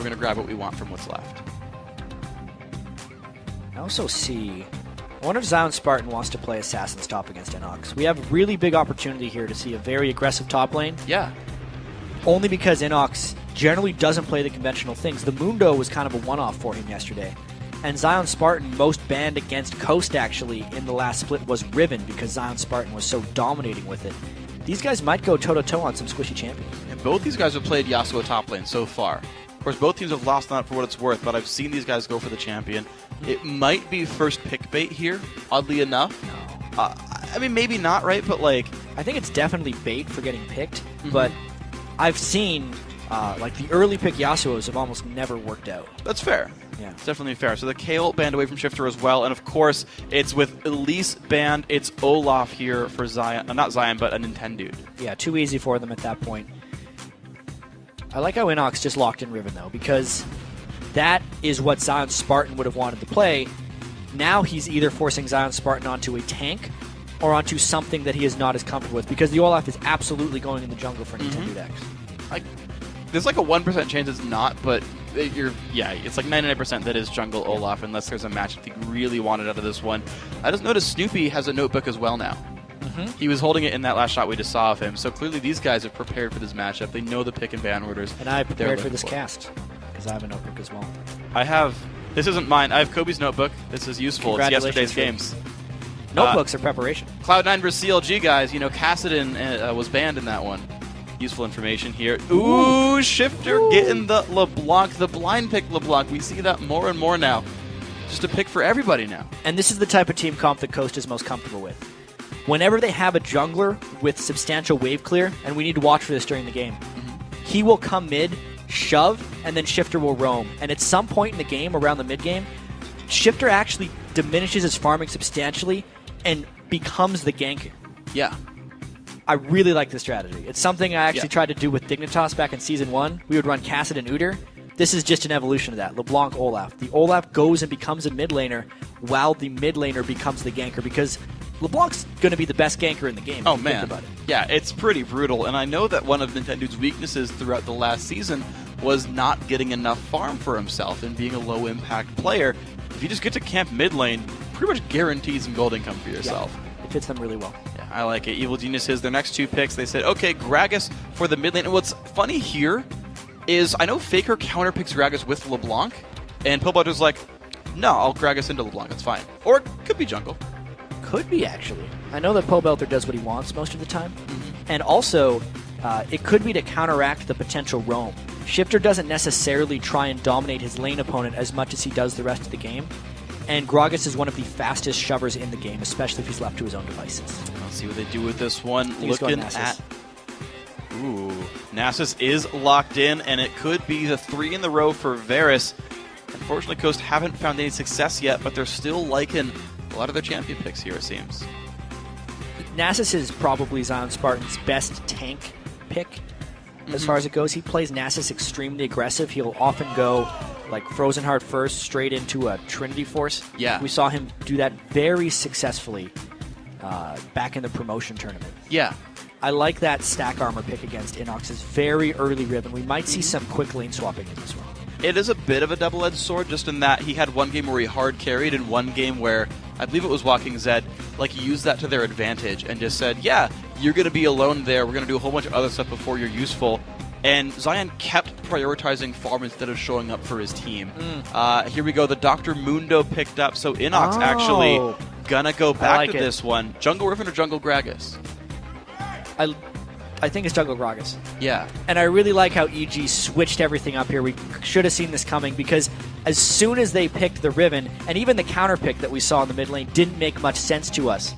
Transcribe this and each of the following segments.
we're going to grab what we want from what's left. I also see... I wonder if ZionSpartan wants to play Assassin's top against Inox. We have really big opportunity here to see a very aggressive top lane. Yeah. Only because Inox generally doesn't play the conventional things. The Mundo was kind of a one-off for him yesterday. And ZionSpartan, most banned against Coast, actually, in the last split was Riven because ZionSpartan was so dominating with it. These guys might go toe-to-toe on some squishy champions. And both these guys have played Yasuo top lane so far. Of course, both teams have lost on it for what it's worth, but I've seen these guys go for the champion. It might be first pick bait here, oddly enough. No. I mean, maybe not, right? But, like... I think it's definitely bait for getting picked, but I've seen, like, the early pick Yasuos have almost never worked out. That's fair. Yeah. It's definitely fair. So the Kayle banned away from Shiphtur as well, and of course, it's with Elise banned, it's Olaf here for Zion. Not Zion, but a Nintendude. Yeah, too easy for them at that point. I like how Inox just locked in Riven, though, because that is what ZionSpartan would have wanted to play. Now he's either forcing ZionSpartan onto a tank or onto something that he is not as comfortable with, because the Olaf is absolutely going in the jungle for NintendudeX. There's like a 1% chance it's not, but it's like 99% that is jungle Olaf, unless there's a matchup he really wanted out of this one. I just noticed Snoopy has a notebook as well now. He was holding it in that last shot we just saw of him, so clearly these guys have prepared for this matchup. They know the pick and ban orders. And I prepared for this cast, because I have a notebook as well. This isn't mine, I have Kobe's notebook. This is useful. It's yesterday's games. Notebooks are preparation. Cloud9 versus CLG, guys. You know, Kassadin was banned in that one. Useful information here. Ooh, Shiphtur getting the LeBlanc, the blind pick LeBlanc. We see that more and more now. Just a pick for everybody now. And this is the type of team comp that Coast is most comfortable with. Whenever they have a jungler with substantial wave clear, and we need to watch for this during the game, he will come mid, shove, and then Shiphtur will roam. And at some point in the game, around the mid game, Shiphtur actually diminishes his farming substantially and becomes the ganker. Yeah. I really like this strategy. It's something I actually tried to do with Dignitas back in Season 1. We would run Kassadin and Udyr. This is just an evolution of that. LeBlanc, Olaf. The Olaf goes and becomes a mid laner while the mid laner becomes the ganker, because LeBlanc's going to be the best ganker in the game. Oh, man. Yeah, it's pretty brutal. And I know that one of Nintendude's weaknesses throughout the last season was not getting enough farm for himself and being a low-impact player. If you just get to camp mid lane, pretty much guarantees some gold income for yourself. Yeah, it fits them really well. Yeah, I like it. Evil Geniuses, their next two picks, they said, okay, Gragas for the mid lane. And what's funny here is I know Faker counterpicks Gragas with LeBlanc, and Pobelter's like, no, I'll Gragas into LeBlanc, that's fine. Or it could be jungle. Could be, actually. I know that Pobelter does what he wants most of the time. And also, it could be to counteract the potential roam. Shiphtur doesn't necessarily try and dominate his lane opponent as much as he does the rest of the game. And Gragas is one of the fastest shovers in the game, especially if he's left to his own devices. Let's see what they do with this one. Looking at... Ooh, Nasus is locked in, and it could be the 3 in the row for Varus. Unfortunately, Coast haven't found any success yet, but they're still liking a lot of their champion picks here, it seems. Nasus is probably ZionSpartan's best tank pick as far as it goes. He plays Nasus extremely aggressive. He'll often go like Frozen Heart first, straight into a Trinity Force. Yeah. We saw him do that very successfully back in the promotion tournament. Yeah. I like that stack armor pick against Inox's very early Riven. We might see some quick lane swapping in this one. It is a bit of a double-edged sword, just in that he had one game where he hard carried and one game where, I believe it was Walking Zed, like used that to their advantage and just said, yeah, you're going to be alone there, we're going to do a whole bunch of other stuff before you're useful. And Zion kept prioritizing farm instead of showing up for his team. Here we go, the Dr. Mundo picked up, so Inox actually gonna go back to this one. Jungle Riven or Jungle Gragas? I think it's Jungle Gragas. Yeah. And I really like how EG switched everything up here. We should have seen this coming, because as soon as they picked the Riven, and even the counter pick that we saw in the mid lane didn't make much sense to us.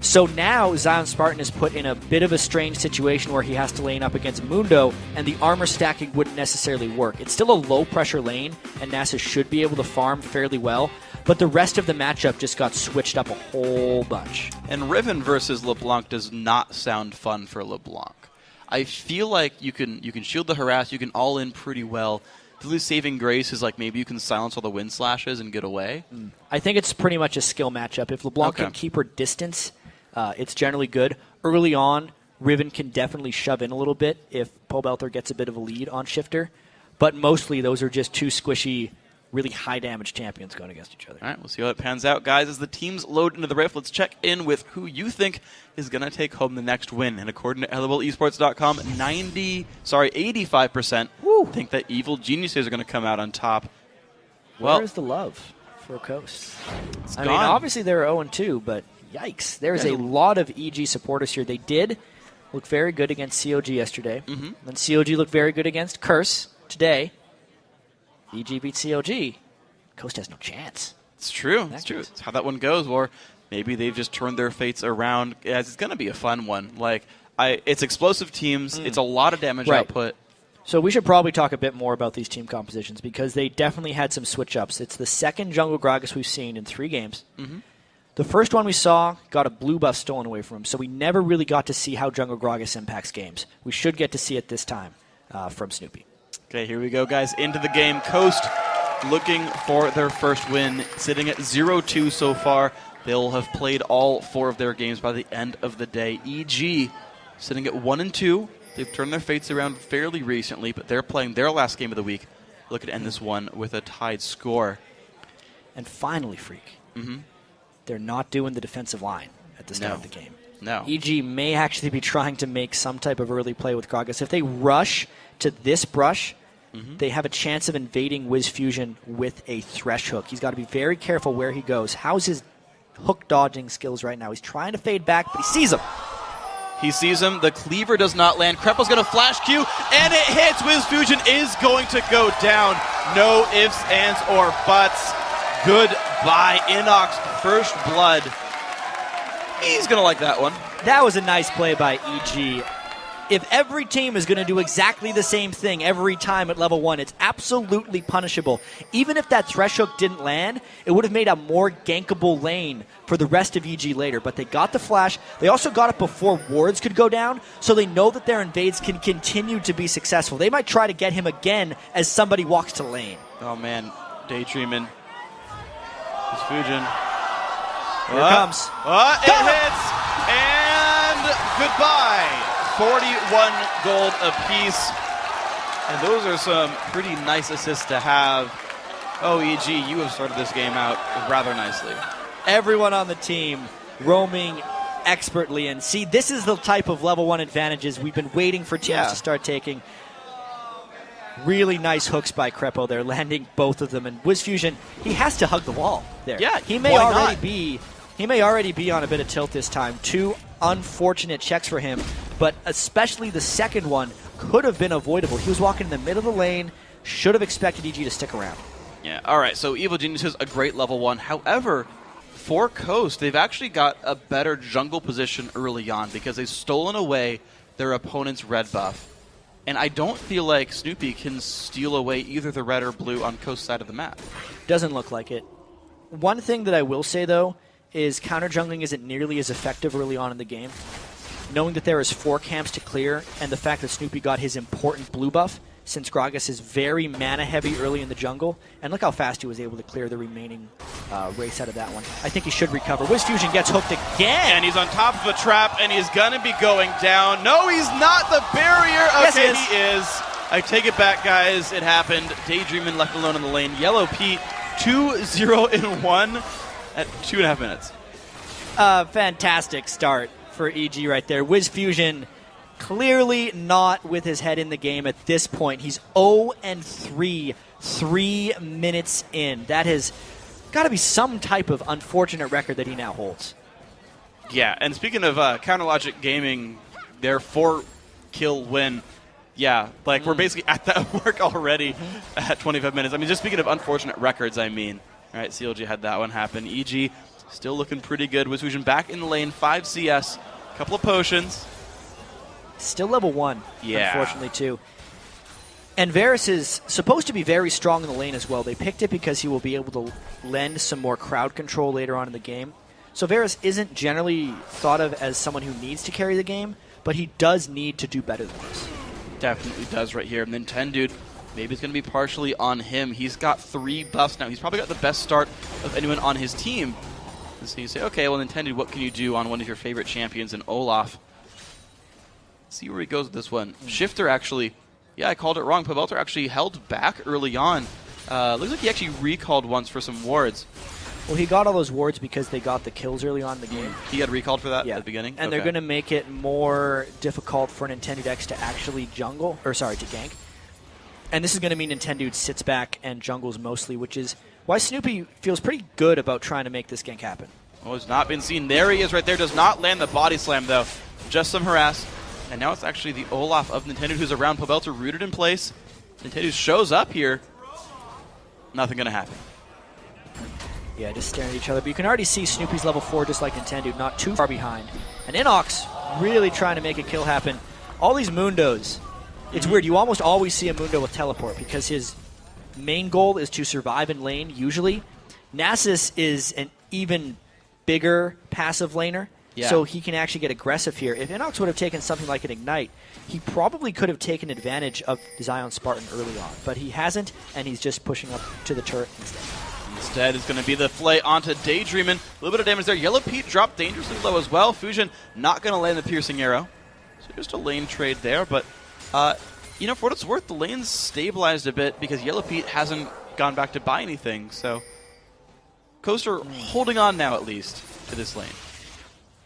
So now ZionSpartan is put in a bit of a strange situation where he has to lane up against Mundo, and the armor stacking wouldn't necessarily work. It's still a low-pressure lane, and Nasus should be able to farm fairly well, but the rest of the matchup just got switched up a whole bunch. And Riven versus LeBlanc does not sound fun for LeBlanc. I feel like you can shield the harass, you can all in pretty well. The only saving grace is like maybe you can silence all the wind slashes and get away. I think it's pretty much a skill matchup. If LeBlanc can keep her distance, it's generally good. Early on, Riven can definitely shove in a little bit if Pobelter gets a bit of a lead on Shiphtur. but mostly those are just two squishy, really high damage champions going against each other. All right, we'll see how it pans out, guys. As the teams load into the Rift, let's check in with who you think is going to take home the next win. And according to LOLesports.com, 85% think that Evil Geniuses are going to come out on top. Well, where's the love for Coast? It's I gone. mean, obviously they're 0-2, but yikes. There's a lot of EG supporters here. They did look very good against COG yesterday. And COG looked very good against Curse today. EG beats COG. Coast has no chance. It's true. It's true. It's how that one goes. Or maybe they've just turned their fates around. As it's going to be a fun one. It's explosive teams. It's a lot of damage output. So we should probably talk a bit more about these team compositions because they definitely had some switch-ups. It's the second Jungle Gragas we've seen in 3 games. The first one we saw got a blue buff stolen away from him, so we never really got to see how Jungle Gragas impacts games. We should get to see it this time from Snoopy. Okay, here we go, guys. Into the game. Coast looking for their first win, sitting at 0-2 so far. They'll have played all 4 of their games by the end of the day. EG sitting at 1-2. They've turned their fates around fairly recently, but they're playing their last game of the week. Looking to end this one with a tied score. And finally, Freak, they're not doing the defensive line at the start of the game. No. EG may actually be trying to make some type of early play with Gragas. If they rush to this brush, they have a chance of invading WizFujiiN with a Thresh hook. He's got to be very careful where he goes. How's his hook dodging skills right now? He's trying to fade back, but he sees him. He sees him. The cleaver does not land. Kreppel's going to flash Q, and it hits. WizFujiiN is going to go down. No ifs, ands, or buts. Goodbye. Inox, first blood. He's going to like that one. That was a nice play by EG. If every team is going to do exactly the same thing every time at level 1, it's absolutely punishable. Even if that Thresh hook didn't land, it would have made a more gankable lane for the rest of EG later. But they got the flash. They also got it before wards could go down, so they know that their invades can continue to be successful. They might try to get him again as somebody walks to lane. Oh, man. Daydreaming. WizFujiiN. Here it comes. It hits, and goodbye. 41 gold apiece. And those are some pretty nice assists to have. Oh, EG, you have started this game out rather nicely. Everyone on the team roaming expertly. And see, this is the type of level 1 advantages we've been waiting for teams to start taking. Really nice hooks by Krepo there, landing both of them. And WizFujiiN, he has to hug the wall there. Yeah, he may already be on a bit of tilt this time. 2 unfortunate checks for him, but especially the second one could have been avoidable. He was walking in the middle of the lane, should have expected EG to stick around. Yeah, all right, so Evil Genius is a great level 1. However, for Coast, they've actually got a better jungle position early on because they've stolen away their opponent's red buff. And I don't feel like Snoopy can steal away either the red or blue on Coast side of the map. Doesn't look like it. One thing that I will say, though, is counter jungling isn't nearly as effective early on in the game. Knowing that there is 4 camps to clear, and the fact that Snoopy got his important blue buff, since Gragas is very mana heavy early in the jungle, and look how fast he was able to clear the remaining race out of that one. I think he should recover. WizFujiiN gets hooked again! And he's on top of a trap, and he's going to be going down. No, he's not. The barrier. Okay, yes, he is. I take it back, guys. It happened. Daydreaming left alone in the lane. Yellow Pete, 2-0-1 at 2.5 minutes. Fantastic start for EG right there. WizFujiiN clearly not with his head in the game at this point. He's 0-3, 3 minutes in. That has got to be some type of unfortunate record that he now holds. Yeah, and speaking of Counterlogic Gaming, their 4-kill win, yeah, like we're basically at that mark already at 25 minutes. I mean, just speaking of unfortunate records, I mean. All right, CLG had that one happen. EG still looking pretty good. WizFujiiN back in the lane, 5 CS, couple of potions. Still level 1, yeah. Unfortunately, too. And Varus is supposed to be very strong in the lane as well. They picked it because he will be able to lend some more crowd control later on in the game. So Varus isn't generally thought of as someone who needs to carry the game, but he does need to do better than this. Definitely does right here. Nintendude, maybe it's going to be partially on him. He's got 3 buffs now. He's probably got the best start of anyone on his team. And so you say, okay, well, Nintendude, what can you do on one of your favorite champions in Olaf? See where he goes with this one. Shiphtur actually Yeah, I called it wrong. Pobelter actually held back early on. Looks like he actually recalled once for some wards. Well, he got all those wards because they got the kills early on in the game. He had recalled for that at the beginning? And they're going to make it more difficult for NintendudeX to actually jungle, or sorry, to gank. And this is going to mean Nintendude sits back and jungles mostly, which is why Snoopy feels pretty good about trying to make this gank happen. Oh, it's not been seen. There he is right there. Does not land the body slam, though. Just some harass. And now it's actually the Olaf of Nintendude who's around Pobelter, rooted in place. Nintendude shows up here. Nothing going to happen. Yeah, just staring at each other. But you can already see Snoopy's level 4 just like Nintendude, not too far behind. And Inox really trying to make a kill happen. All these Mundos. It's weird. You almost always see a Mundo with teleport because his main goal is to survive in lane, usually. Nasus is an even bigger passive laner, so he can actually get aggressive here. If Inox would have taken something like an Ignite, he probably could have taken advantage of ZionSpartan early on, but he hasn't, and he's just pushing up to the turret instead. Instead is going to be the flay onto Daydreamin'. A little bit of damage there. Yellow Pete dropped dangerously low as well. Fusion not going to land the piercing arrow. So just a lane trade there, but you know, for what it's worth, the lane's stabilized a bit because Yellow Pete hasn't gone back to buy anything, so Coaster holding on now, at least, to this lane.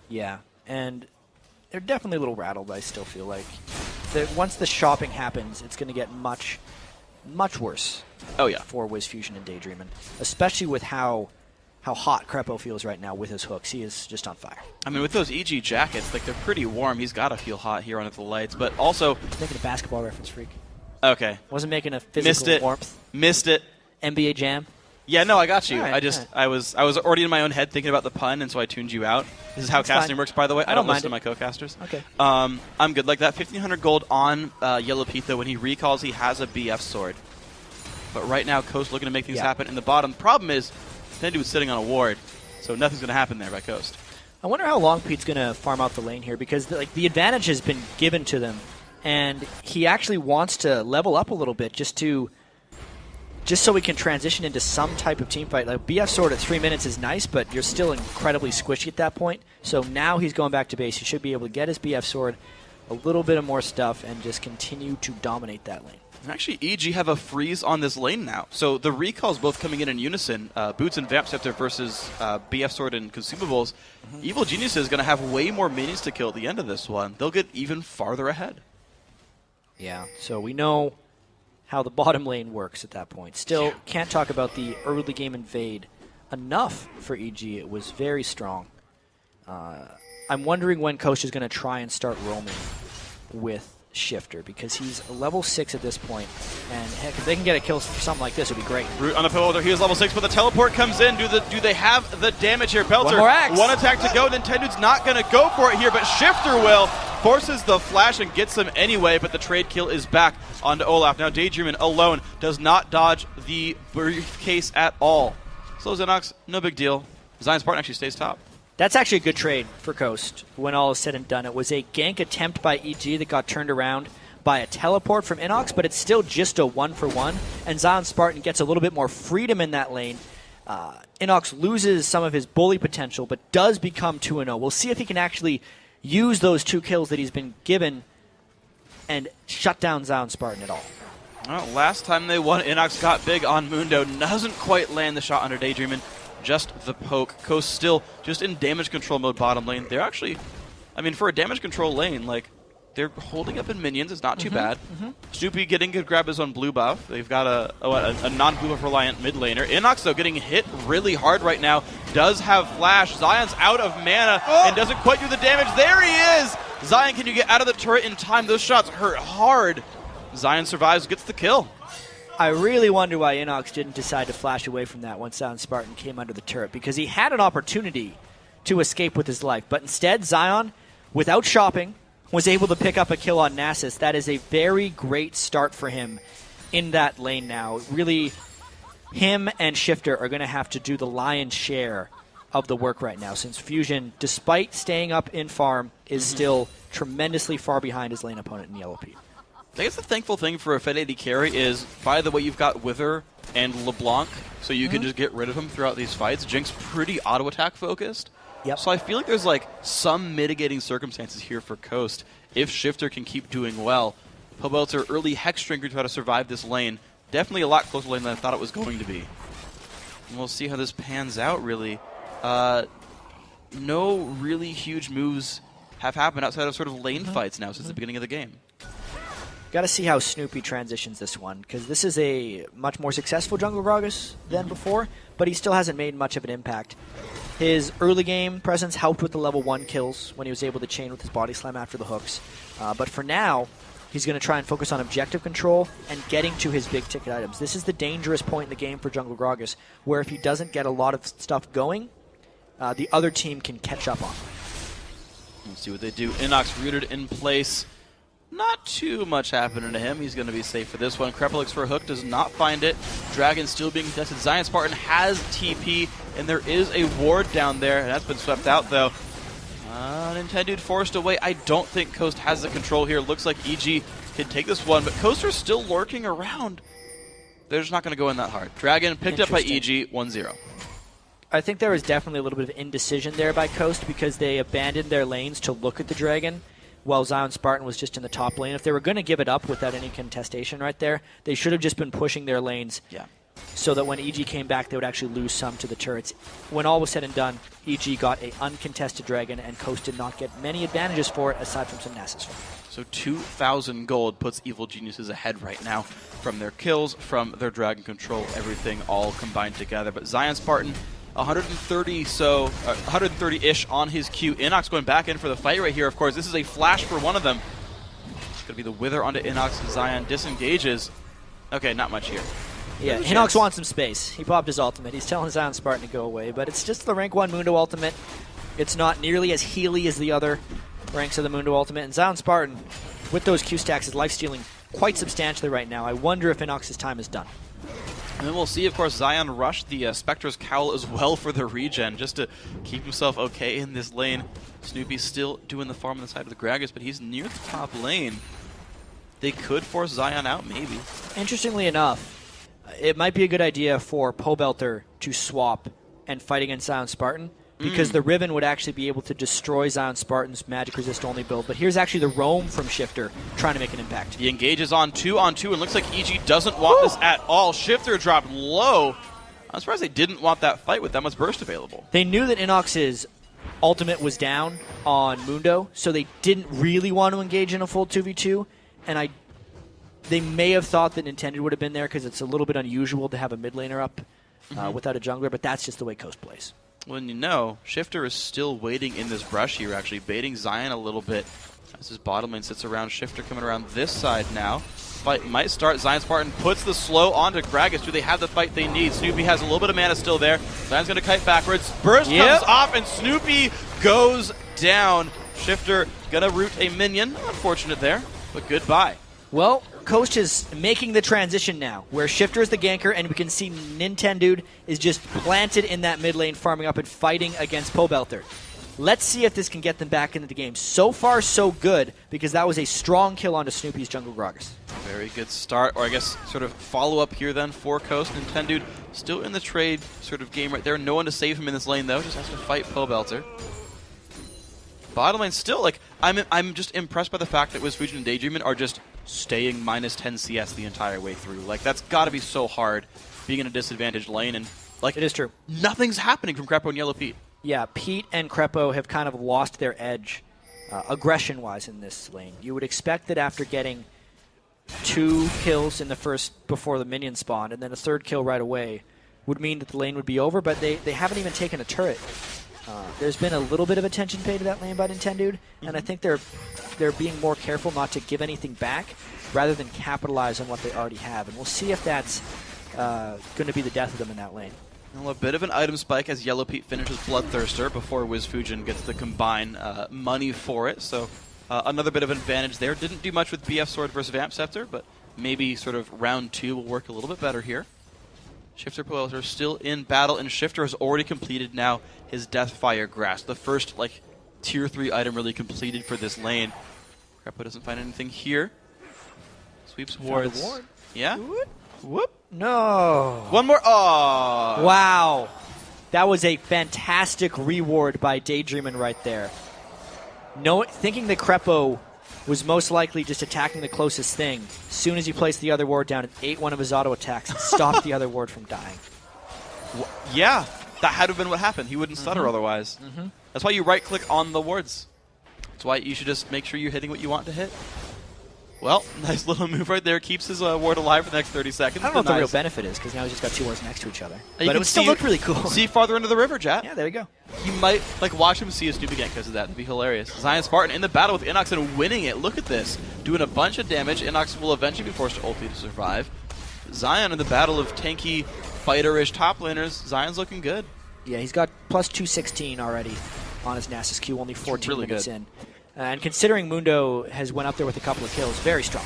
Yeah, and they're definitely a little rattled, I still feel like. Once the shopping happens, it's going to get much, much worse. Oh, yeah. For WizFujiiN and Daydreamin', especially with how hot Crepo feels right now with his hooks. He is just on fire. I mean, with those EG jackets, like, they're pretty warm. He's got to feel hot here under the lights, but also... Making a basketball reference, freak. Okay. Wasn't making a physical warmth. Missed it. NBA Jam. Yeah, no, I got you. Right, I was already in my own head thinking about the pun, and so I tuned you out. This is how casting works, by the way. I don't listen to my co-casters. Okay. I'm good like that. 1,500 gold on Yellow Pete, though. When he recalls, he has a BF sword. But right now, Coast looking to make things happen in the bottom. The problem is, Nintendude sitting on a ward, so nothing's going to happen there by Coast. I wonder how long Pete's going to farm out the lane here, because the advantage has been given to them, and he actually wants to level up a little bit just so we can transition into some type of team fight. Like BF sword at 3 minutes is nice, but you're still incredibly squishy at that point. So now he's going back to base. He should be able to get his BF sword, a little bit of more stuff, and just continue to dominate that lane. Actually, EG have a freeze on this lane now. So the recalls both coming in unison. Boots and Vamp Scepter versus BF Sword and Consumables. Evil Genius is going to have way more minions to kill at the end of this one. They'll get even farther ahead. Yeah, so we know how the bottom lane works at that point. Still, can't talk about the early game invade enough for EG. It was very strong. I'm wondering when Coach is going to try and start roaming with Shiphtur, because he's level 6 at this point, and heck, if they can get a kill for something like this, it would be great. Root on the Pobelter, he is level 6, but the teleport comes in. Do they have the damage here? Pelter, one attack to go. Nintendude's not going to go for it here, but Shiphtur will. Forces the flash and gets him anyway, but the trade kill is back onto Olaf. Now Daydreamin' alone does not dodge the briefcase at all. Slows Inox, no big deal. ZionSpartan actually stays top. That's actually a good trade for Coast when all is said and done. It was a gank attempt by EG that got turned around by a teleport from Inox, but it's still just a 1-for-1, and ZionSpartan gets a little bit more freedom in that lane. Inox loses some of his bully potential, but does become 2-0. We'll see if he can actually use those 2 kills that he's been given and shut down ZionSpartan at all. Well, last time they won, Inox got big on Mundo. Doesn't quite land the shot under Daydreamin'. Just the poke. Coast still just in damage control mode bottom lane. They're actually, I mean, for a damage control lane, like, they're holding up in minions. It's not too bad. Snoopy getting to grab his own blue buff. They've got a non-blue buff reliant mid laner. Inox, though, getting hit really hard right now. Does have flash. Zion's out of mana and doesn't quite do the damage. There he is! Zion, can you get out of the turret in time? Those shots hurt hard. Zion survives, gets the kill. I really wonder why Inox didn't decide to flash away from that once ZionSpartan came under the turret, because he had an opportunity to escape with his life. But instead, Zion, without shopping, was able to pick up a kill on Nasus. That is a very great start for him in that lane now. Really, him and Shiphtur are going to have to do the lion's share of the work right now, since Fusion, despite staying up in farm, is still tremendously far behind his lane opponent in Yellow Pete. I guess the thankful thing for a Fed AD carry is, by the way, you've got Wither and LeBlanc, so you can just get rid of him throughout these fights. Jinx pretty auto-attack focused. Yep. So I feel like there's like some mitigating circumstances here for Coast if Shiphtur can keep doing well. Pobelter early Hex Drinker to try to survive this lane. Definitely a lot closer lane than I thought it was going to be. And we'll see how this pans out, really. No really huge moves have happened outside of sort of lane fights now since the beginning of the game. Got to see how Snoopy transitions this one, because this is a much more successful Jungle Gragas than before, but he still hasn't made much of an impact. His early game presence helped with the level 1 kills when he was able to chain with his body slam after the hooks. But for now, he's going to try and focus on objective control and getting to his big ticket items. This is the dangerous point in the game for Jungle Gragas, where if he doesn't get a lot of stuff going, the other team can catch up on him. We'll see what they do. Inox rooted in place. Not too much happening to him. He's going to be safe for this one. Krepa looks for a hook, does not find it. Dragon still being contested. ZionSpartan has TP, and there is a ward down there. That's been swept out, though. Nintendude forced away. I don't think Coast has the control here. Looks like EG can take this one, but Coaster's still lurking around. They're just not going to go in that hard. Dragon picked up by EG, 1-0. I think there was definitely a little bit of indecision there by Coast because they abandoned their lanes to look at the Dragon while ZionSpartan was just in the top lane. If they were going to give it up without any contestation right there, they should have just been pushing their lanes so that when EG came back, they would actually lose some to the turrets. When all was said and done, EG got an uncontested Dragon, and Coast did not get many advantages for it aside from some Nasus. So 2,000 gold puts Evil Geniuses ahead right now from their kills, from their Dragon control, everything all combined together. But ZionSpartan, 130-ish on his Q. Inox going back in for the fight right here. Of course, this is a flash for one of them. It's going to be the Wither onto Inox. Zion disengages. Okay, not much here. Yeah, Inox wants some space. He popped his ultimate. He's telling ZionSpartan to go away, but it's just the rank 1 Mundo ultimate. It's not nearly as healy as the other ranks of the Mundo ultimate. And ZionSpartan, with those Q stacks, is life-stealing quite substantially right now. I wonder if Inox's time is done. And then we'll see, of course, Zion rush the Spectre's Cowl as well for the regen, just to keep himself okay in this lane. Snoopy's still doing the farm on the side of the Gragas, but he's near the top lane. They could force Zion out, maybe. Interestingly enough, it might be a good idea for Pobelter to swap and fight against ZionSpartan, because the Riven would actually be able to destroy ZionSpartan's magic resist only build. But here's actually the roam from Shiphtur trying to make an impact. He engages on 2-on-2, and looks like EG doesn't want this at all. Shiphtur dropped low. I'm surprised they didn't want that fight with that much burst available. They knew that Inox's ultimate was down on Mundo, so they didn't really want to engage in a full 2v2. And they may have thought that Nintendo would have been there because it's a little bit unusual to have a mid laner up without a jungler, but that's just the way Coast plays. Well, you know, Shiphtur is still waiting in this brush here, actually, baiting Zion a little bit as his bottom lane sits around. Shiphtur coming around this side now. Fight might start. ZionSpartan puts the slow onto Gragas. Do they have the fight they need? Snoopy has a little bit of mana still there. Zion's going to kite backwards. Burst comes off, and Snoopy goes down. Shiphtur going to root a minion. Unfortunate there, but goodbye. Well, Coast is making the transition now, where Shiphtur is the ganker, and we can see Nintendude is just planted in that mid lane, farming up and fighting against Pobelter. Let's see if this can get them back into the game. So far, so good, because that was a strong kill onto Snoopy's Jungle Gragas. Very good start, or I guess sort of follow-up here then for Coast. Nintendude still in the trade sort of game right there. No one to save him in this lane, though. Just has to fight Pobelter. Bottom lane still, like, I'm just impressed by the fact that WizFujiiN and Daydreamin are just staying minus 10 CS the entire way through. Like, that's got to be so hard being in a disadvantaged lane, and like, it is true. Nothing's happening from Krepo and Yellow Pete. Yeah, Pete and Krepo have kind of lost their edge aggression-wise in this lane. You would expect that after getting 2 kills in the first before the minion spawned and then a 3rd kill right away would mean that the lane would be over, but they haven't even taken a turret. There's been a little bit of attention paid to that lane by Nintendude, and I think they're being more careful not to give anything back rather than capitalize on what they already have. And we'll see if that's going to be the death of them in that lane. Well, a bit of an item spike as Yellow Pete finishes Bloodthirster before WizFujiiN gets the combine money for it. So another bit of an advantage there. Didn't do much with BF Sword versus Vamp Scepter, but maybe sort of round 2 will work a little bit better here. Shiphtur Pobelter still in battle, and Shiphtur has already completed now his Deathfire Grasp, the first like tier 3 item really completed for this lane. Krepo doesn't find anything here. Sweeps wards. Ward. Yeah? Whoop. No. One more. Oh. Wow. That was a fantastic reward by Daydreamin right there. Thinking that Krepo was most likely just attacking the closest thing. As soon as he placed the other ward down, it ate one of his auto attacks and stopped the other ward from dying. Yeah, that had to have been what happened. He wouldn't stutter otherwise. That's why you right-click on the wards. That's why you should just make sure you're hitting what you want to hit. Well, nice little move right there. Keeps his ward alive for the next 30 seconds. I don't know what the real benefit is, because now he's just got two wards next to each other. But it would still look really cool. See farther into the river, Jat. Yeah, there you go. You might watch him see a snoop again because of that. It'd be hilarious. ZionSpartan in the battle with Inox and winning it. Look at this. Doing a bunch of damage. Inox will eventually be forced to ulti to survive. Zion in the battle of tanky, fighter-ish top laners. Zion's looking good. Yeah, he's got plus 216 already on his Nasus Q, only 14 really minutes good. in. And considering Mundo has went up there with a couple of kills, very strong.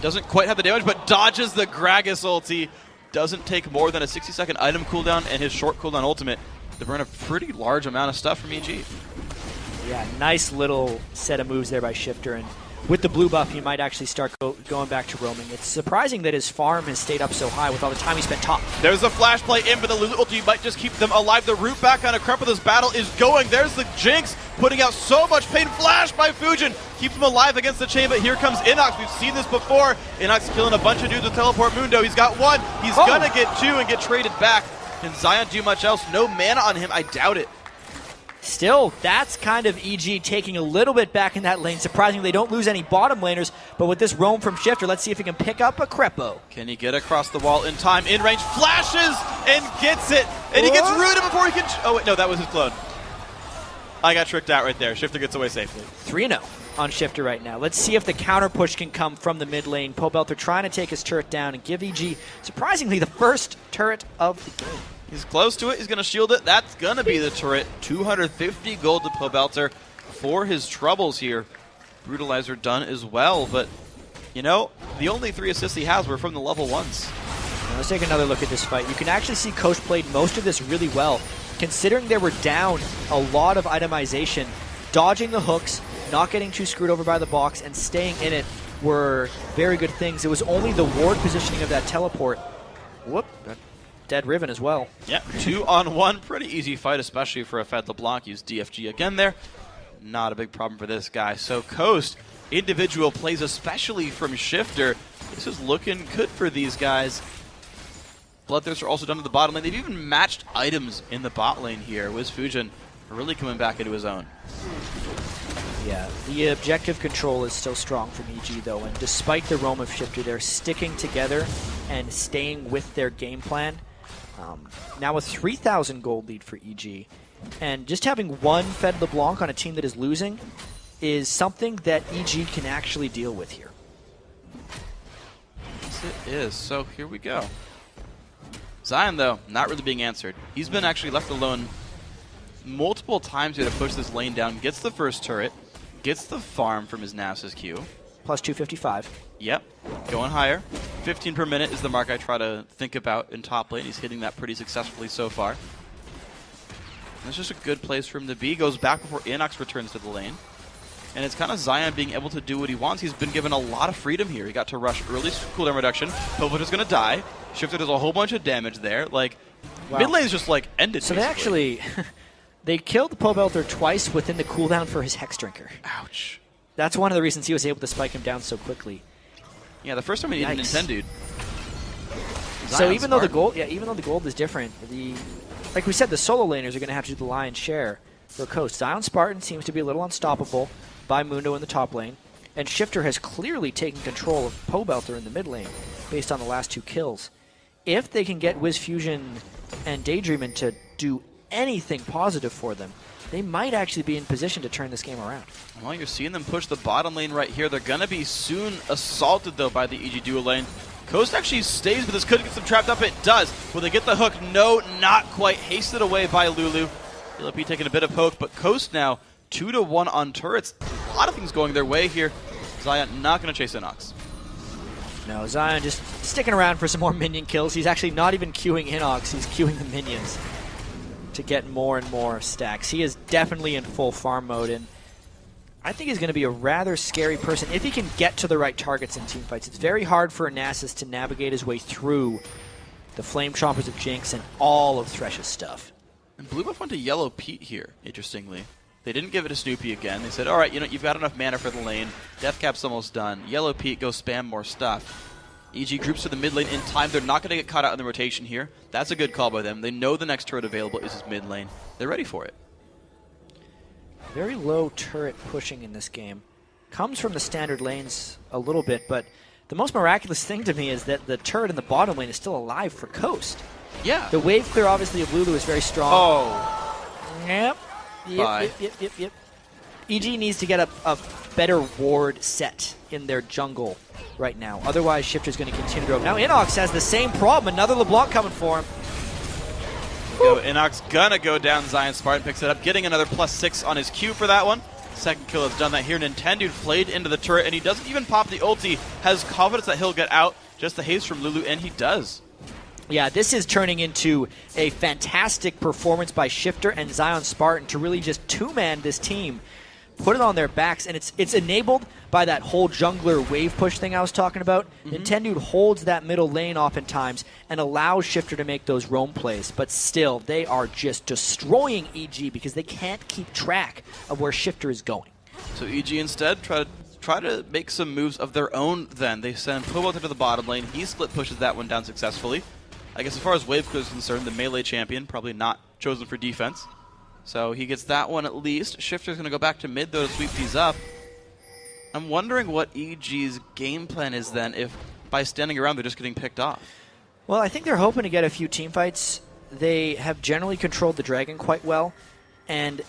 Doesn't quite have the damage, but dodges the Gragas ulti. Doesn't take more than a 60-second item cooldown and his short cooldown ultimate to burn a pretty large amount of stuff from EG. Yeah, nice little set of moves there by Shiphtur, and with the blue buff, he might actually start going back to roaming. It's surprising that his farm has stayed up so high with all the time he spent top. There's a flash play in, but the Lulu ulti might just keep them alive. The root back on a Crep of this battle is going. There's the Jinx, putting out so much pain. Flash by FujiiN, keeps him alive against the chain, but here comes Inox. We've seen this before. Inox killing a bunch of dudes with Teleport Mundo. He's got one. He's gonna get two and get traded back. Can Zion do much else? No mana on him. I doubt it. Still, that's kind of EG taking a little bit back in that lane. Surprisingly, they don't lose any bottom laners, but with this roam from Shiphtur, let's see if he can pick up a Crepo. Can he get across the wall in time? In range, flashes, and gets it. And he gets rooted before he can... Oh, wait, no, that was his clone. I got tricked out right there. Shiphtur gets away safely. 3-0 on Shiphtur right now. Let's see if the counter push can come from the mid lane. Pobelter trying to take his turret down and give EG, surprisingly, the first turret of the game. He's close to it. He's going to shield it. That's going to be the turret. 250 gold to Pobelter for his troubles here. Brutalizer done as well, but, you know, the only 3 assists he has were from the level 1s. Now let's take another look at this fight. You can actually see Coast played most of this really well, considering they were down a lot of itemization. Dodging the hooks, not getting too screwed over by the box, and staying in it were very good things. It was only the ward positioning of that teleport. Whoop. Dead Riven as well. Yep, 2-on-1. Pretty easy fight, especially for a Fed LeBlanc. Use DFG again there. Not a big problem for this guy. So Coast, individual plays, especially from Shiphtur. This is looking good for these guys. Bloodthirsts are also done to the bottom lane. They've even matched items in the bot lane here. WizFujiiN really coming back into his own. Yeah, the objective control is still strong from EG though, and despite the roam of Shiphtur, they're sticking together and staying with their game plan. Now a 3,000 gold lead for EG, and just having one Fed LeBlanc on a team that is losing is something that EG can actually deal with here. Yes, it is. So here we go. Zion, though, not really being answered. He's been actually left alone multiple times here to push this lane down. Gets the first turret, gets the farm from his Nasus Q. Plus 255. Yep, going higher. 15 per minute is the mark I try to think about in top lane. He's hitting that pretty successfully so far. That's just a good place for him to be. Goes back before Inox returns to the lane. And it's kind of Zion being able to do what he wants. He's been given a lot of freedom here. He got to rush early cooldown reduction. Pobelter's going to die. Shiphtur does a whole bunch of damage there. Like, wow. Mid lane's just like ended. So basically. they actually, they killed Pobelter twice within the cooldown for his Hex Drinker. Ouch. That's one of the reasons he was able to spike him down so quickly. Yeah, the first time he needed Nintendude. So even though the gold, is different, like we said, the solo laners are going to have to do the lion's share for Coast. ZionSpartan seems to be a little unstoppable by Mundo in the top lane, and Shiphtur has clearly taken control of Pobelter in the mid lane based on the last 2 kills. If they can get WizFujiiN and Daydreamin to do anything positive for them, they might actually be in position to turn this game around. Well, you're seeing them push the bottom lane right here. They're going to be soon assaulted, though, by the EG duo lane. Coast actually stays, but this could get them trapped up. It does. Will they get the hook? No, not quite. Hasted away by Lulu. LP taking a bit of poke, but Coast now 2-1 on turrets. A lot of things going their way here. Zion not going to chase Inox. No, Zion just sticking around for some more minion kills. He's actually not even queuing Inox. He's queuing the minions to get more and more stacks. He is definitely in full farm mode, and I think he's going to be a rather scary person if he can get to the right targets in teamfights. It's very hard for a Nasus to navigate his way through the Flame Chompers of Jinx and all of Thresh's stuff. And Blue Buff went to Yellow Pete here, interestingly. They didn't give it to Snoopy again. They said, all right, you've got enough mana for the lane. Death Cap's almost done. Yellow Pete, go spam more stuff. EG groups to the mid lane in time. They're not going to get caught out in the rotation here. That's a good call by them. They know the next turret available is his mid lane. They're ready for it. Very low turret pushing in this game. Comes from the standard lanes a little bit, but the most miraculous thing to me is that the turret in the bottom lane is still alive for Coast. Yeah. The wave clear, obviously, of Lulu is very strong. Oh. Yep. Yep. EG needs to get a better ward set in their jungle right now. Otherwise, Shiphtur's going to continue to grow. Now Inox has the same problem. Another LeBlanc coming for him. Inox gonna go down. ZionSpartan picks it up, getting another +6 on his Q for that one. Second kill has done that here. Nintendude played into the turret, and he doesn't even pop the ulti. Has confidence that he'll get out. Just the haste from Lulu, and he does. Yeah, this is turning into a fantastic performance by Shiphtur and ZionSpartan to really just two-man this team, put it on their backs, and it's enabled by that whole jungler wave push thing I was talking about. Nintendude holds that middle lane oftentimes and allows Shiphtur to make those roam plays, but still, they are just destroying EG because they can't keep track of where Shiphtur is going. So EG instead try to make some moves of their own then. They send Pobelter to the bottom lane. He split pushes that one down successfully. I guess as far as wave clear is concerned, the melee champion probably not chosen for defense. So he gets that one at least. Shiphtur's going to go back to mid, though, to sweep these up. I'm wondering what EG's game plan is then if by standing around they're just getting picked off. Well, I think they're hoping to get a few team fights. They have generally controlled the dragon quite well, and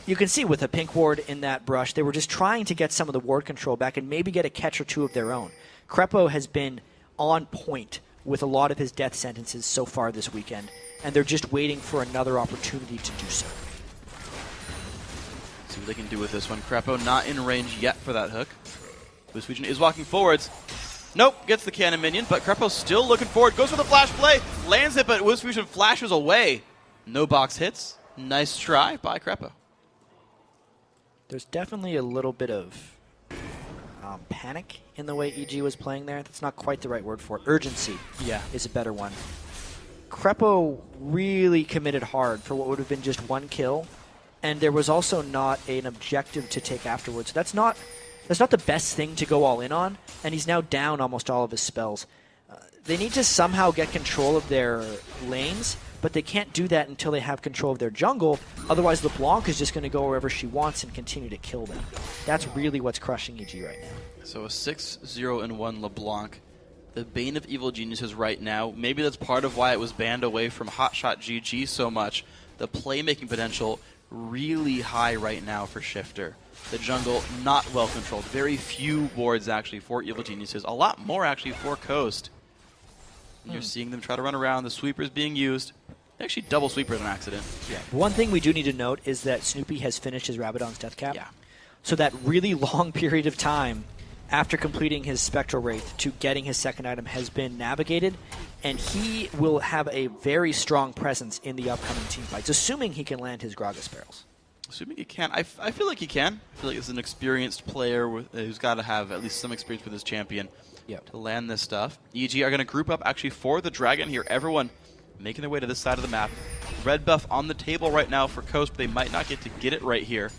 you can see with a pink ward in that brush, they were just trying to get some of the ward control back and maybe get a catch or two of their own. Krepo has been on point with a lot of his death sentences so far this weekend, and they're just waiting for another opportunity to do so. See what they can do with this one. Krepo not in range yet for that hook. WizFujiiN is walking forwards. Nope, gets the cannon minion, but Krepo still looking forward. Goes for the flash play, lands it, but WizFujiiN flashes away. No box hits. Nice try by Krepo. There's definitely a little bit of panic in the way EG was playing there. That's not quite the right word for it. Urgency is a better one. Krepo really committed hard for what would have been just one kill, and there was also not an objective to take afterwards. That's not the best thing to go all in on, and he's now down almost all of his spells. They need to somehow get control of their lanes, but they can't do that until they have control of their jungle. Otherwise, LeBlanc is just going to go wherever she wants and continue to kill them. That's really what's crushing EG right now. So a 6-0-1 LeBlanc. The bane of evil geniuses right now. Maybe that's part of why it was banned away from Hotshot GG so much. The playmaking potential really high right now for Shiphtur. The jungle not well controlled. Very few wards actually for evil geniuses. A lot more actually for Coast. You're seeing them try to run around. The sweeper is being used. They actually double sweeper an accident. Yeah. One thing we do need to note is that Snoopy has finished his Rabadon's death cap. Yeah. So that really long period of time after completing his Spectral Wraith to getting his second item has been navigated, and he will have a very strong presence in the upcoming team fights, assuming he can land his Gragas barrels. Assuming he can. I feel like he can. I feel like he's an experienced player who's got to have at least some experience with his champion to land this stuff. EG are going to group up actually for the dragon here. Everyone making their way to this side of the map. Red buff on the table right now for Coast, but they might not get to get it right here.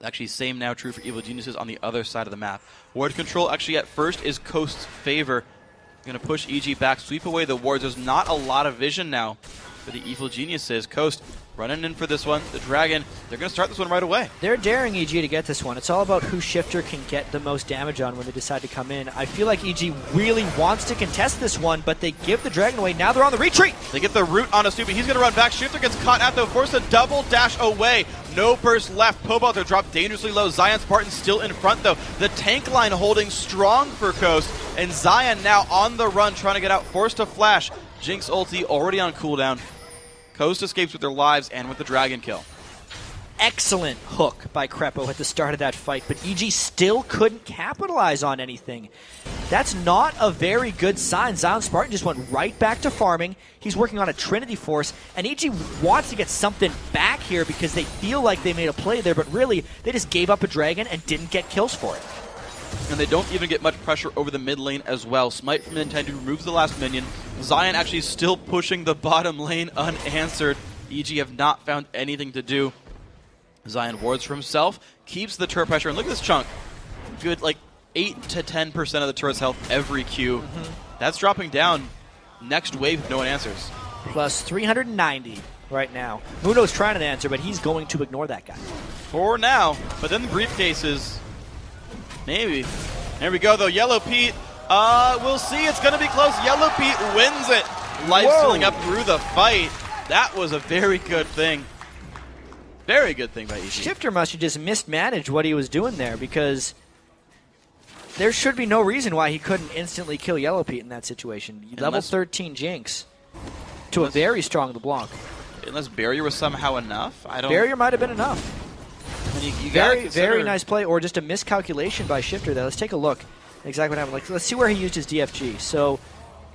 Actually, same now true for evil geniuses on the other side of the map. Ward control actually at first is Coast's favor. Going to push EG back, sweep away the wards. There's not a lot of vision now for the evil geniuses. Coast running in for this one. The dragon, they're going to start this one right away. They're daring EG to get this one. It's all about who Shiphtur can get the most damage on when they decide to come in. I feel like EG really wants to contest this one, but they give the dragon away. Now they're on the retreat. They get the root on a Snoopy. He's going to run back. Shiphtur gets caught out, though, forced to double dash away. No burst left. Pobelter dropped dangerously low. ZionSpartan still in front, though. The tank line holding strong for Coast. And Zion now on the run, trying to get out. Forced to flash. Jinx ulti already on cooldown. Coast escapes with their lives and with the dragon kill. Excellent hook by Krepo at the start of that fight, but EG still couldn't capitalize on anything. That's not a very good sign. ZionSpartan just went right back to farming. He's working on a Trinity Force, and EG wants to get something back here because they feel like they made a play there, but really, they just gave up a dragon and didn't get kills for it. And they don't even get much pressure over the mid lane as well. Smite from Nintendo removes the last minion. Zion actually still pushing the bottom lane unanswered. EG have not found anything to do. Zion wards for himself, keeps the turret pressure, and look at this chunk. Good, like 8 to 10% of the turret's health every Q. That's dropping down. Next wave if no one answers. Plus 390 right now. Muno's trying to answer, but he's going to ignore that guy. For now, but then the briefcases, maybe. There we go though, Yellow Pete. We'll see, it's gonna be close. Yellow Pete wins it. Life stealing up through the fight. That was a very good thing. Very good thing by EG. Shiphtur must have just mismanaged what he was doing there, because there should be no reason why he couldn't instantly kill Yellow Pete in that situation. Level 13 Jinx to a very strong LeBlanc. Unless Barrier was somehow enough? I don't. Barrier might have been enough. You Very nice play, or just a miscalculation by Shiphtur there. Let's take a look at exactly what happened. Like, let's see where he used his DFG. So,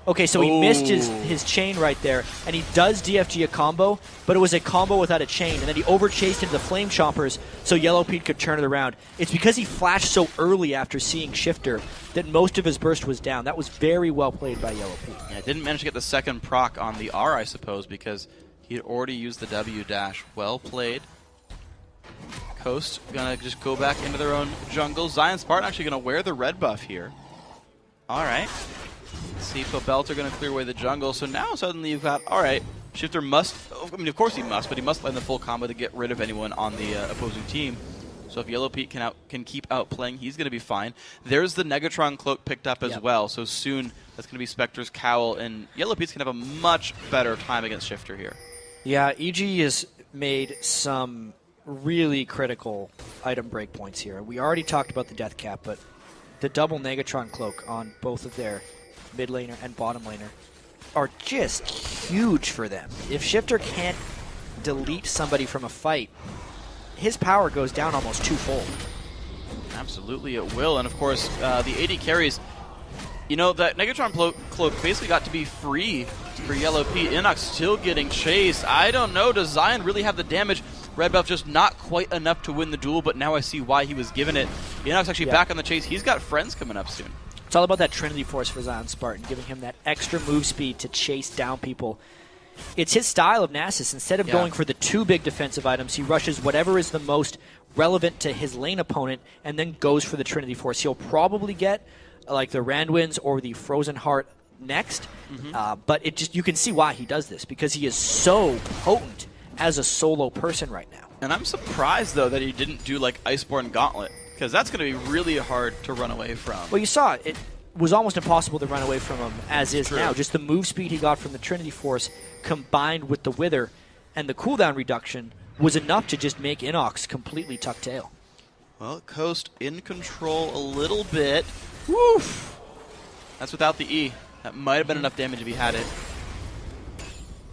okay, so he missed his chain right there, and he does DFG a combo, but it was a combo without a chain, and then he overchased into the Flame Chompers so Yellow Pete could turn it around. It's because he flashed so early after seeing Shiphtur that most of his burst was down. That was very well played by Yellow Pete. Yeah, didn't manage to get the second proc on the R, I suppose, because he had already used the W dash. Well played. Coast gonna just go back into their own jungle. ZionSpartan actually gonna wear the red buff here. Alright. Let's see, Pobelter gonna clear away the jungle. So now suddenly you've got, alright, Shiphtur must, I mean of course he must, but he must land the full combo to get rid of anyone on the opposing team. So if Yellow Pete can keep outplaying, he's gonna be fine. There's the Negatron cloak picked up as well, so soon that's gonna be Spectre's cowl, and Yellow Pete's gonna have a much better time against Shiphtur here. Yeah, EG has made some really critical item breakpoints here. We already talked about the death cap, but the double Negatron cloak on both of their mid laner and bottom laner are just huge for them. If Shiphtur can't delete somebody from a fight, his power goes down almost twofold. Absolutely it will, and of course the AD carries, you know, that Negatron cloak basically got to be free for Yellow Pete. Inox still getting chased. I don't know, does Zion really have the damage? Red buff just not quite enough to win the duel, but now I see why he was given it. Inox actually back on the chase. He's got friends coming up soon. It's all about that Trinity Force for ZionSpartan, giving him that extra move speed to chase down people. It's his style of Nasus. Instead of going for the two big defensive items, he rushes whatever is the most relevant to his lane opponent and then goes for the Trinity Force. He'll probably get like the Randwinds or the Frozen Heart next, but it just, you can see why he does this, because he is so potent as a solo person right now. And I'm surprised, though, that he didn't do, like, Iceborne Gauntlet, because that's going to be really hard to run away from. Well, you saw it. It was almost impossible to run away from him as is now. Just the move speed he got from the Trinity Force combined with the Wither and the cooldown reduction was enough to just make Inox completely tuck tail. Well, Coast in control a little bit. Woof! That's without the E. That might have been enough damage if he had it.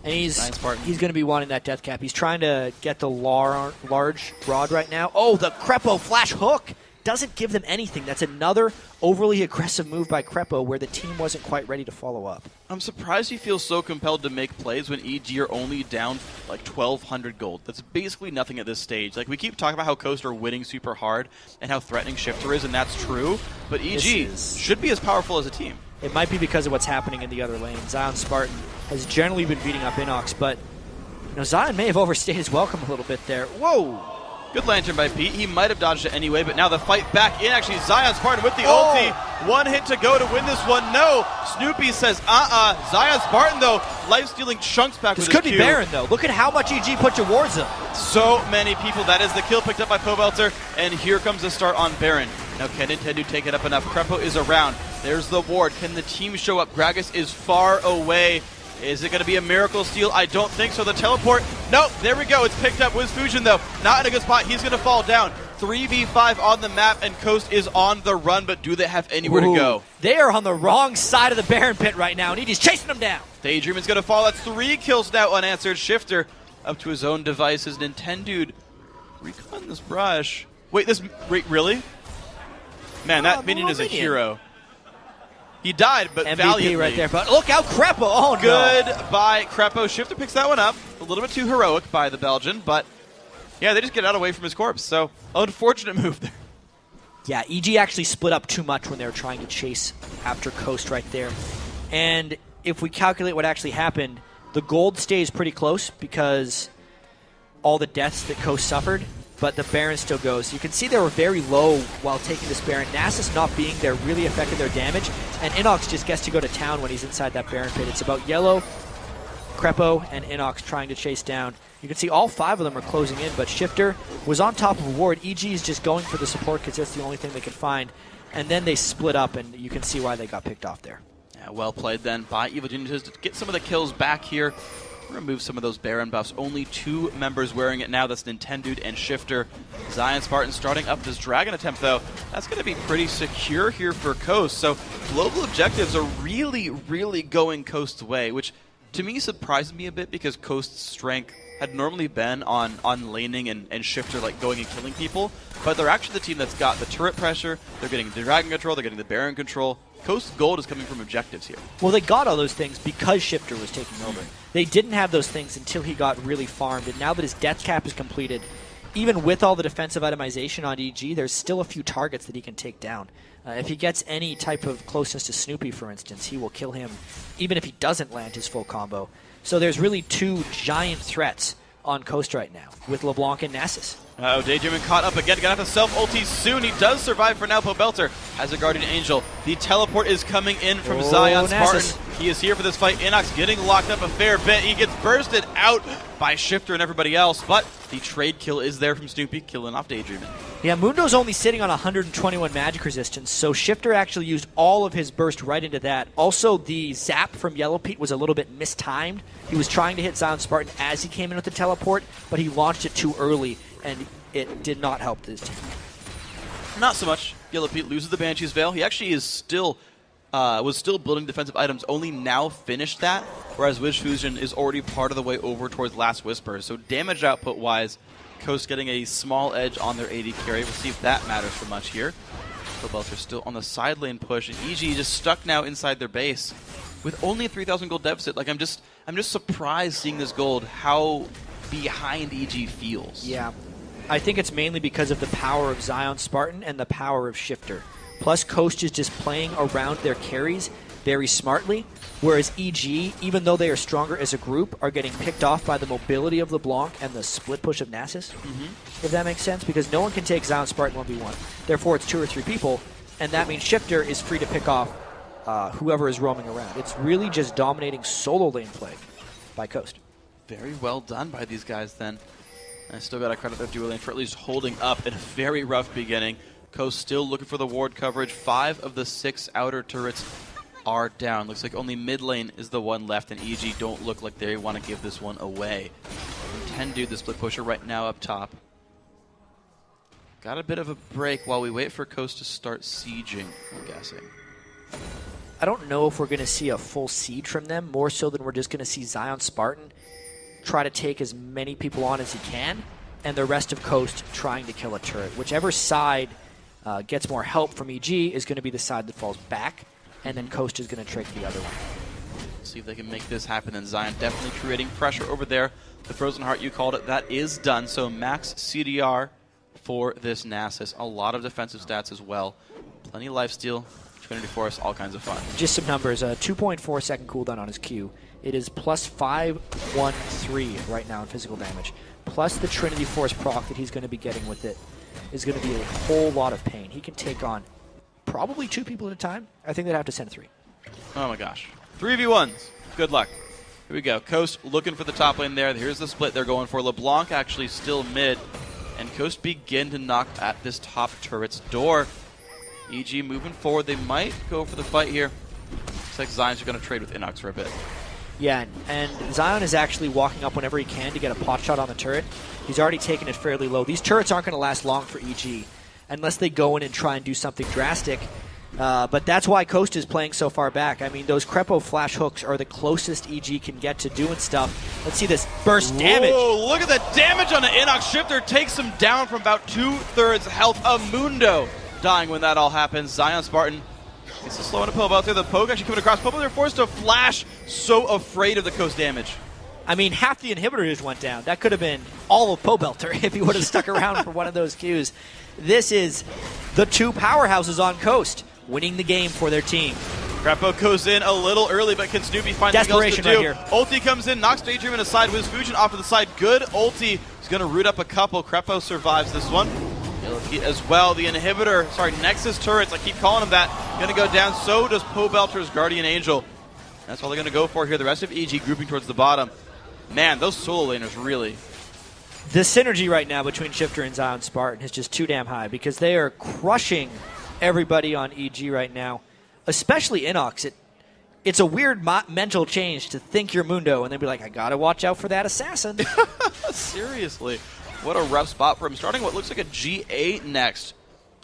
And he's going to be wanting that death cap. He's trying to get the large rod right now. Oh, the Crepo flash hook doesn't give them anything. That's another overly aggressive move by Crepo where the team wasn't quite ready to follow up. I'm surprised he feels so compelled to make plays when EG are only down like 1,200 gold. That's basically nothing at this stage. Like, we keep talking about how Coast are winning super hard and how threatening Shiphtur is, and that's true. But EG should be as powerful as a team. It might be because of what's happening in the other lane. ZionSpartan has generally been beating up Inox, but you know, Zion may have overstayed his welcome a little bit there. Whoa! Good lantern by Pete. He might have dodged it anyway, but now the fight back in. Actually, ZionSpartan with the ulti. One hit to go to win this one. No! Snoopy says, ZionSpartan, though, life-stealing chunks back with his This could be Baron, though. Look at how much EG put towards him. So many people. That is the kill picked up by Pobelter, and here comes the start on Baron. Now, can Nintendo take it up enough? Crepo is around. There's the ward. Can the team show up? Gragas is far away. Is it going to be a miracle steal? I don't think so. The teleport. Nope. There we go. It's picked up. WizFujiiN, though, not in a good spot. He's going to fall down. 3v5 on the map, and Coast is on the run, but do they have anywhere to go? They are on the wrong side of the Baron pit right now, and EG's chasing them down. Daydream is going to fall. That's 3 kills now unanswered. Shiphtur up to his own devices. Nintendude recon this brush. Wait, really? Man, that minion is a hero. He died, but MVP valiantly. right there. But look out, Crepo. Oh, no. Goodbye, Crepo. Shiphtur picks that one up. A little bit too heroic by the Belgian, but yeah, they just get out away from his corpse. So, unfortunate move there. Yeah, EG actually split up too much when they were trying to chase after Coast right there. And if we calculate what actually happened, the gold stays pretty close because all the deaths that Coast suffered. but the Baron still goes. You can see they were very low while taking this Baron. Nasus not being there really affected their damage, and Inox just gets to go to town when he's inside that Baron pit. It's about Yellow, Crepo, and Inox trying to chase down. You can see all 5 of them are closing in, but Shiphtur was on top of a ward. EG is just going for the support because that's the only thing they can find. And then they split up, and you can see why they got picked off there. Yeah, well played then by Evil Geniuses to get some of the kills back here. Remove some of those Baron buffs. Only 2 members wearing it now. That's Nintendude and Shiphtur. ZionSpartan starting up this Dragon attempt, though. That's going to be pretty secure here for Coast. So global objectives are really, really going Coast's way, which to me surprised me a bit because Coast's strength had normally been on laning and Shiphtur like going and killing people, but they're actually the team that's got the turret pressure, they're getting the Dragon control, they're getting the Baron control. Coast's gold is coming from objectives here. Well, they got all those things because Shiphtur was taking over. They didn't have those things until he got really farmed, and now that his death cap is completed, even with all the defensive itemization on EG, there's still a few targets that he can take down. If he gets any type of closeness to Snoopy, for instance, he will kill him, even if he doesn't land his full combo. So there's really 2 giant threats on Coast right now, with LeBlanc and Nasus. Oh, Daydreamin caught up again. Gonna have to self-ulti soon. He does survive for now. Pobelter has a Guardian Angel. The teleport is coming in from ZionSpartan. He is here for this fight. Inox getting locked up a fair bit. He gets bursted out by Shiphtur and everybody else, but the trade kill is there from Snoopy, killing off Daydreamin. Yeah, Mundo's only sitting on 121 magic resistance, so Shiphtur actually used all of his burst right into that. Also, the zap from Yellow Pete was a little bit mistimed. He was trying to hit ZionSpartan as he came in with the teleport, but he launched it too early, and it did not help this team. Not so much. Yellow Pete loses the Banshee's Veil. He actually is still was still building defensive items, only now finished that, whereas WizFujiiN is already part of the way over towards Last Whisper. So damage output-wise, Coast getting a small edge on their AD carry. We'll see if that matters for much here. Pobelter still on the side lane push, and EG just stuck now inside their base with only a 3,000 gold deficit. Like I'm just surprised seeing this gold, how behind EG feels. Yeah, I think it's mainly because of the power of ZionSpartan and the power of Shiphtur. Plus, Coast is just playing around their carries very smartly, whereas EG, even though they are stronger as a group, are getting picked off by the mobility of LeBlanc and the split push of Nasus, if that makes sense, because no one can take ZionSpartan 1v1. Therefore, it's 2 or 3 people, and that means Shiphtur is free to pick off whoever is roaming around. It's really just dominating solo lane play by Coast. Very well done by these guys then. I still got to credit their duo lane for at least holding up in a very rough beginning. Coast still looking for the ward coverage. 5 of the 6 outer turrets are down. Looks like only mid lane is the one left, and EG don't look like they want to give this one away. Nintendude, the split pusher, right now up top. Got a bit of a break while we wait for Coast to start sieging, I'm guessing. I don't know if we're going to see a full siege from them, more so than we're just going to see ZionSpartan try to take as many people on as he can, and the rest of Coast trying to kill a turret. Whichever side gets more help from EG is going to be the side that falls back, and then Coast is going to trick the other one. See if they can make this happen. And Zion definitely creating pressure over there. The Frozen Heart, you called it, that is done. So max CDR for this Nasus. A lot of defensive stats as well. Plenty of lifesteal, Trinity Force, all kinds of fun. Just some numbers. 2.4 second cooldown on his Q. It is plus 513 right now in physical damage. Plus the Trinity Force proc that he's going to be getting with it is going to be a whole lot of pain. He can take on probably 2 people at a time. I think they'd have to send 3. Oh my gosh. 3v1s. Good luck. Here we go. Coast looking for the top lane there. Here's the split they're going for. LeBlanc actually still mid. And Coast begin to knock at this top turret's door. EG moving forward. They might go for the fight here. Looks like Zion's going to trade with Inox for a bit. Yeah, and Zion is actually walking up whenever he can to get a pot shot on the turret. He's already taken it fairly low. These turrets aren't going to last long for EG unless they go in and try and do something drastic. But that's why Coast is playing so far back. I mean, those Crepo flash hooks are the closest EG can get to doing stuff. Let's see this burst damage. Whoa, look at the damage on the Inox. Shiphtur takes him down from about 2/3 health. Mundo dying when that all happens. ZionSpartan gets to slow in a Pobelter. The poke actually coming across. Pobelter forced to flash. So afraid of the Coast damage. I mean, half the inhibitor just went down. That could have been all of Pobelter if he would have stuck around for one of those Qs. This is the 2 powerhouses on Coast winning the game for their team. Crepo goes in a little early, but can Snoopy find something else to do? Right here. Ulti comes in, knocks Daydreamin aside. WizFujiiN off to the side. Good ulti He's going to root up a couple. Krepo survives this one. Millipede as well. The inhibitor, sorry, Nexus turrets, I keep calling him that, going to go down. So does Pobelter's Guardian Angel. That's all they're going to go for here. The rest of EG grouping towards the bottom. Man, those solo laners really. The synergy right now between Shiphtur and ZionSpartan is just too damn high because they are crushing everybody on EG right now, especially Inox. It's a weird mental change to think you're Mundo and then be like, I gotta watch out for that assassin. Seriously, what a rough spot for him. Starting what looks like a GA next.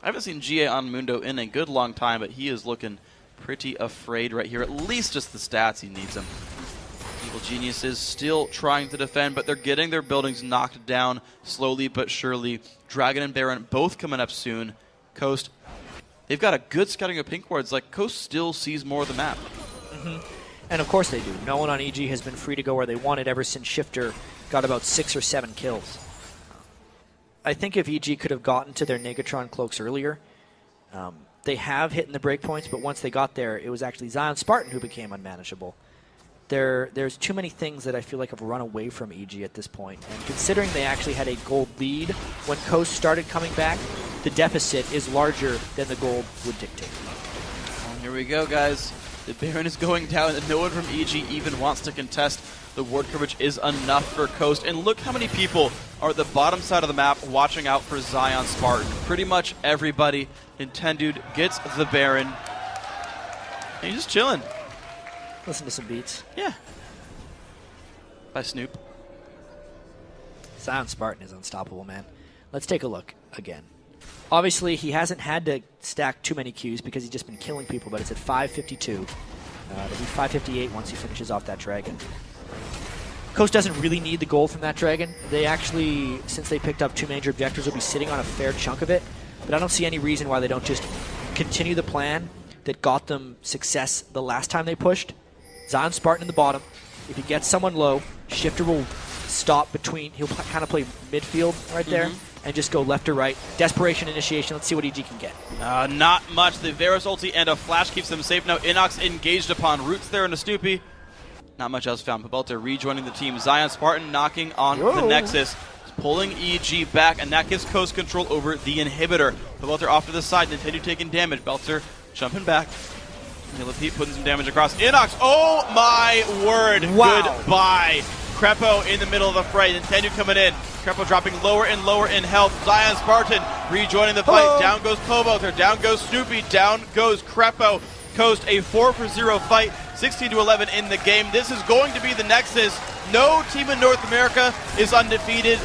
I haven't seen GA on Mundo in a good long time, but he is looking pretty afraid right here. At least just the stats, he needs them. Evil Genius is still trying to defend, but they're getting their buildings knocked down slowly but surely. Dragon and Baron both coming up soon. Coast, they've got a good scouting of pink wards. Like, Coast still sees more of the map. And of course they do. No one on EG has been free to go where they wanted ever since Shiphtur got about 6 or 7 kills. I think if EG could have gotten to their Negatron cloaks earlier, they have hit in the breakpoints, but once they got there, it was actually ZionSpartan who became unmanageable. There's too many things that I feel like have run away from EG at this point. And considering they actually had a gold lead when Coast started coming back, the deficit is larger than the gold would dictate. Well, here we go, guys. The Baron is going down, and no one from EG even wants to contest. The ward coverage is enough for Coast. And look how many people are at the bottom side of the map watching out for ZionSpartan. Pretty much everybody. Nintendude gets the Baron. And he's just chilling. Listen to some beats. Yeah. By Snoop. ZionSpartan is unstoppable, man. Let's take a look again. Obviously, he hasn't had to stack too many Qs because he's just been killing people, but it's at 552. It'll be 558 once he finishes off that dragon. Coast doesn't really need the gold from that dragon. They actually, since they picked up 2 major objectives, will be sitting on a fair chunk of it. But I don't see any reason why they don't just continue the plan that got them success the last time they pushed. ZionSpartan in the bottom. If he gets someone low, Shiphtur will stop between. He'll kind of play midfield right there and just go left or right. Desperation initiation. Let's see what EG can get. Not much. The Varus ulti and a flash keeps them safe. Now Inox engaged upon roots there in a Stoopy. Not much else found. Pobelter rejoining the team. ZionSpartan knocking on the Nexus. Pulling EG back, and that gives Coast control over the inhibitor. Pobelter off to the side. Nintendo taking damage. Belter jumping back. Millipede putting some damage across. Inox, oh my word. Wow. Goodbye. Krepo in the middle of the fray. Nintendo coming in. Krepo dropping lower and lower in health. ZionSpartan rejoining the fight. Down goes Pobelter. Down goes Snoopy. Down goes Krepo. Coast a 4-for-0 fight. 16-11 in the game. This is going to be the Nexus. No team in North America is undefeated.